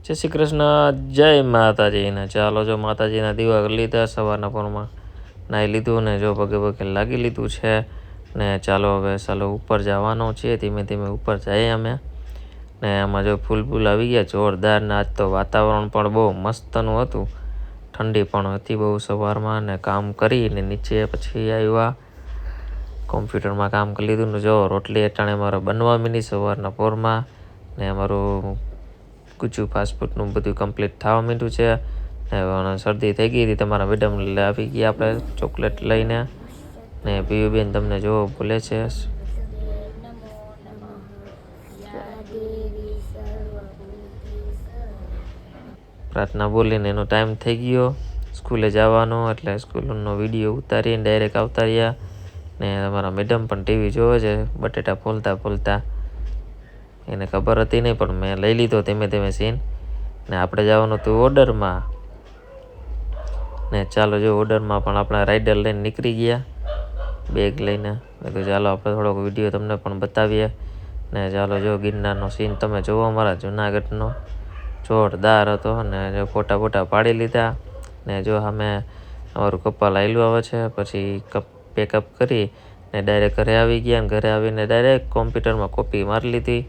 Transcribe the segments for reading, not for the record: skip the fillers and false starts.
જય શ્રી કૃષ્ણ, જય માતાજીને. ચાલો જો માતાજીના દીવા કરી લીધા સવારના પોરમાં, નાહી લીધું ને જો પગે પગે લાગી લીધું છે ને ચાલો હવે ઉપર જવાનો છે. ધીમે ધીમે ઉપર જઈએ અમે ને આમાં જો ફૂલ આવી ગયા જોરદાર ને આજ તો વાતાવરણ પણ બહુ મસ્તનું હતું, ઠંડી પણ હતી બહુ સવારમાં ને કામ કરીને નીચે પછી આવ્યા કોમ્પ્યુટરમાં કામ કરી લીધું ને જો રોટલી અટાણે મારે બનવા મીની સવારના પોરમાં ને અમારું ગુજ્જુ ફાસ્ટફૂડનું બધું કમ્પ્લીટ થવા માંડ્યું છે ને શરદી થઈ ગઈ હતી. તમારા મેડમ આવી ગયા આપણે ચોકલેટ લઈને ને પીયુબેન તમને જો બોલે છે પ્રાર્થના બોલીને એનો ટાઈમ થઈ ગયો સ્કૂલે જવાનો, એટલે સ્કૂલનો વિડીયો ઉતારીને ડાયરેક્ટ આવતા રહ્યા ને અમારા મેડમ પણ ટીવી જોવે છે બટેટા ફોલતા. એને ખબર હતી નહીં પણ મેં લઈ લીધો ધીમે ધીમે સીન ને આપણે જવાનું હતું ઓર્ડરમાં ને ચાલો જો ઓર્ડરમાં પણ આપણા રાઇડર લઈને નીકળી ગયા બેગ લઈને. તો ચાલો આપણે થોડોક વિડીયો તમને પણ બતાવીએ ને ચાલો જો ગિરનારનો સીન તમે જોવો અમારા જુનાગઢનો જોરદાર હતો ને જો ફોટા પાડી લીધા ને જો અમે અમારું કપાલ આયલું આવે છે પછી પેકઅપ કરી ને ડાયરેક્ટ ઘરે આવી ગયા ને ઘરે આવીને ડાયરેક્ટ કોમ્પ્યુટરમાં કોપી મારી લીધી.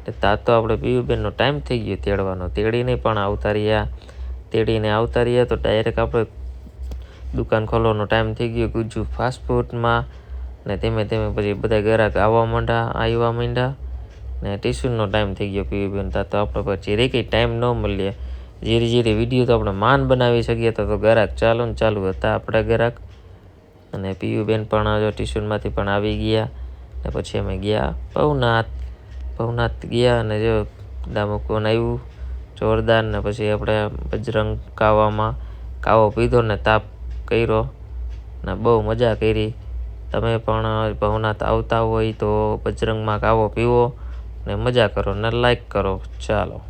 ત્યાં તો આપણે પીયુબેનનો ટાઈમ થઈ ગયો તેડવાનો, તેડીને પણ આવતા રહ્યા તો ડાયરેક્ટ આપણે દુકાન ખોલવાનો ટાઈમ થઈ ગયો ગુજ્જુ ફાસ્ટફૂડમાં ને ધીમે ધીમે પછી બધા ગ્રાહક આવ્યા માંડ્યા ને ટ્યુશનનો ટાઈમ થઈ ગયો પીયુબેન. ત્યાં તો આપણે પછી કંઈ ટાઈમ ન મળીએ, જીરી વિડીયો તો આપણે માન બનાવી શકીએ તો ગ્રાહક ચાલુ હતા આપણે ગ્રાહક. અને પીયુબેન પણ જો ટ્યુશનમાંથી પણ આવી ગયા ને પછી અમે ગયા ભવનાથ ગયા અને જો દામુકોન આવ્યું જોરદાર ને પછી આપણે બજરંગ કાવો પીધો ને તાપ કર્યો ને બહુ મજા કરી. તમે પણ ભવનાથ આવતા હોય તો બજરંગમાં કાવો પીવો ને મજા કરો ને લાઈક કરો. ચાલો.